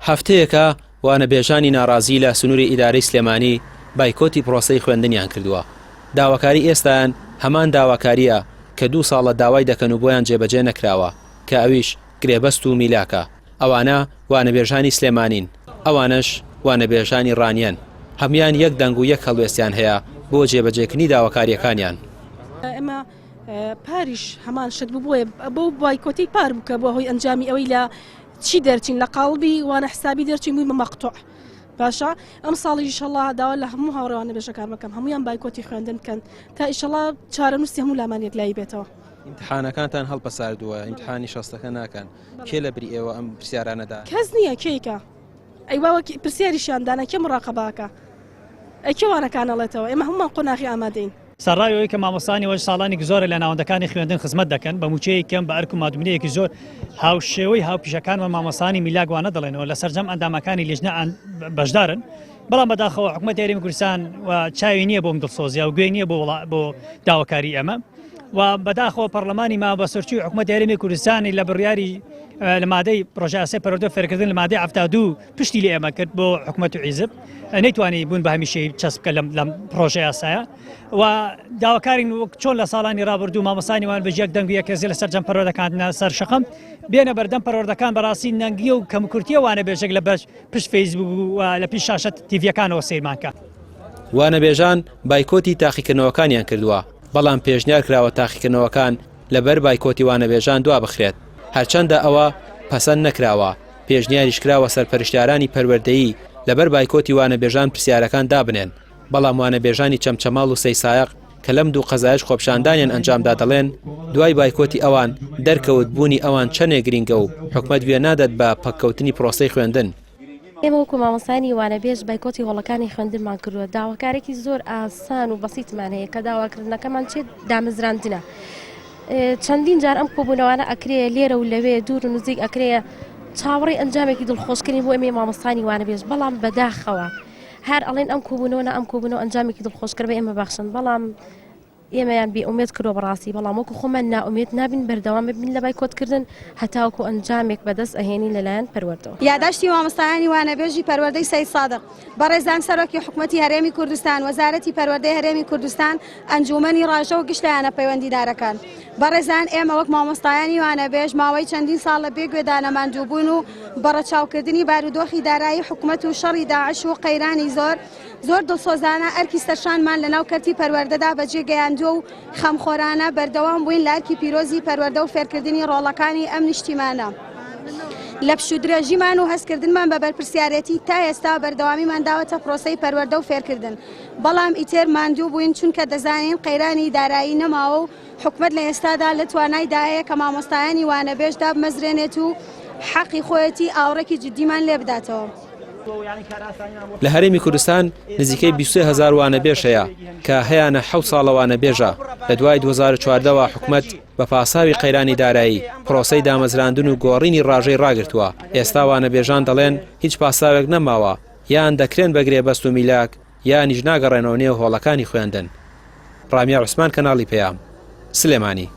هەفتەیەکە وانەبێژانی ناڕازی لە سنووری ئیدارەی سلێمانی بایکۆتی پرۆسەی خوێندنیان کردووە. داواکاری ئێستایان هەمان داواکاریە کە 2 ساڵە داوای دەکەن و بۆیان جێبەجێ نەکراوە کە ئەویش گرێبەست و میلاکە. ئەوانە وانەبێژانی سلێمانین، ئەوانش وانەبێژانی ڕانیان. هەمویان یەک دەنگ و یەک هەڵوێستیان هەیە بۆ جێبەجێکردنی داواکاریەکانیان. ئەمە پاریش هەمان شت بووە بۆ بایکۆتی پار بووکە بۆ هۆی ئەنجامی ئەوەی لە چی دەرچین لە قاڵبی وانە حسابی دەرچین بووی مەقتوع. باشە ئەم ساڵی ئینشەڵڵا داوا لە هەموو هاوڕێوانە بێژەکان بکەم هەمویان بایکۆتی خوێندن بکەن تا ئینشەڵڵا چارەنووسی هەموو لامانێت لای بێتەوە. ئیمتحانەکانتان هەڵبەساردووە، ئیمتحانی شەستەکە ناکەن. کێ لە بری ئێوە ئەم پرسیارانەدا؟ کەس نییە کێیکە ئەیواوە پرسیاریشیاندانە کێم ڕاقەباکە ئەی کێوانەکانەڵێتەوە ئێمە هەمومان قۆناغی ئامادەین. سەرڕایەوەی کە مامۆستانی وەش ساڵانی زۆرە لە ناوەندەکانی خوێندن خزمەت دەکەن بە موچەیە کەم بە ئەرک و مادومنەیەکی زۆر هاوشێوەی هاوپیشەکان و مامۆستانی میلاگوانە دەڵێنەوە لە سەرجەم ئەندامەکانی لێژنە بەشدارن. بەڵام بەداخەوە حکوومەتی هەرێمی کوردستان و چاوی نییە بۆم دڵسۆزیە و گوێی نییە بۆ داواکاری ئەمە و بەداخەوە پەرلەمانی ما بە سەرچووی حکوومەتی هەرێمی کوردستانی لە بڕیاری لە مادەی پرۆژە ئاسای پەروەردە فێرکردن لە مادەی 72 پشتی لێ ئێمە کرد بۆ حکوومەت و حیزب نەیتوانی بوون بە هەمیشەی چەسب بکە لەم پرۆژەی ئاسایە و داواکارین چۆن لە ساڵانی ڕابردوو مامۆستانیوان بە یەک دەنگ و یەک هێزی لەسەر جەم پەروەردەکان سەر شەقەم بێنە بەردەم پەروەردەکان بەڕاستی نەنگیە و کەمکورتیە وانە بێژێک لە بەش پشت فەیسبوک و لە پیش شاشە تیڤیەکانەوە سەیرمانکە. وانەبێژان بایکۆتی تاقیکردنەوەکانیان کردووە، بەڵام پێشنیار کراوە تاقیکردنەوەکان لەبەر بایکۆتی وانەبێژان دوا بخرێت. هەرچەندە ئەوە پەسەند نەکراوە، پێشنیاریش کراوە سەرپەرشتیارانی پەروەردەیی لەبەر بایکۆتی وانەبێژان پرسیارەکان دابنێن. بەڵام وانەبێژانی چەمچەماڵ و سەیسایق کە لەم دوو قەزایش خۆپشاندانیان ئەنجامدا دەڵێن دوای بایکۆتی ئەوان دەرکەوت بوونی ئەوان چەندێک گرینگە و حکومەت گوێ نادات بە پەککەوتنی پرۆسەی خوێندن. ئێمە وەکو مامۆستانی وانەبێژ بایکۆتی هۆڵەکانی خوێندنمان کردووە. داواکارێکی زۆر ئاسان و بەسیتمان هەیە کە داواکردنەکەمان چێت دامەزراندنە. چەندین جار ئەم کۆبوونەوانە ئەکرێ لێرە و لەوێ دوور و نزیک ئەکرێ چاوەڕێ ئەنجامێکی دڵخۆشکردنی بۆ ئێمە مامۆستانی وانەبێژ بەڵام بەداخەوە هەر ئەڵێن ئەم کۆبوونەوە ئەنجامێکی دڵخۆشکرد بە ئێمە بەخشن بەڵام ئێمەیان بێئومێد کردو بەڕاستی بەڵام وەکو خۆمان نائومێد نابین بەردەوام ببین لە بایکۆتکردن هەتاوەکو ئەنجامێک بەدەست ئەهێنی لەلایەن پەروەردەوە. یاداشتی مامۆستایانی وانەبێژی پەروەردەی سەید سادق بەڕێزان سەرۆکی حکوومەتی هەرێمی کوردستان وەزارەتی پەروەردەی هەرێمی کوردستان ئەنجومەنی ڕاژە و گشتیانە پەیوەندیدارەکان بەڕێزان ئێمە وەک مامۆستایانی وانەبێژ ماوەی چەندین ساڵ لە بێگوێدانەماندوو بوون و بەڕەچاوکردنی بارودۆخی دارایی حکوومەت و شەڕی داعش و قەیرانی زۆر دڵسۆزانە ئەرکی سەرشانمان لەناو کەرتی پەروەردەدا بەجێگەیاندووە و خەمخۆرانە بەردەوام بووین لە ئەرکی پیرۆزی پەروەردە و فێرکردنی ڕۆڵەکانی ئەم نیشتیمانە. لە پشودرێژیمان و هەستکردنمان بە بەرپرسیارەتی تا ئێستا بەردەوامیمان داوەتە پرۆسەی پەروەردە و فێرکردن بەڵام ئیتر ماندوو بووین چونکە دەزانین قەیرانی دارایی نەماوە و حکومەت لە ئێستادا لە توانایدایە کە مامۆستایانی وانەبێژدا بمەزرێنێت و حەقی خۆیەتی ئاوڕێکی جدیمان لێ بداتەوە. لە هەرێمی کوردستان نزیکەی 23,000 وانەبێژ هەیە کە هەیەە 7 ساڵە وانەبێژە. لە دوای 2014ەوە حکومەت بە پاساوی قەیرانی دارایی پرۆسەی دامەزراندن و گۆڕینی ڕاژەی ڕاگرتووە. ئێستا وانەبێژان دەڵێن هیچ پاساوێک نەماوە یان دەکرێن بەگرێ بەست و میلاک یانیش ناگەڕێنەوە نێو هۆڵەکانی خوێندن. ڕامیا عوسمان کەناڵی پەیام سلێمانی.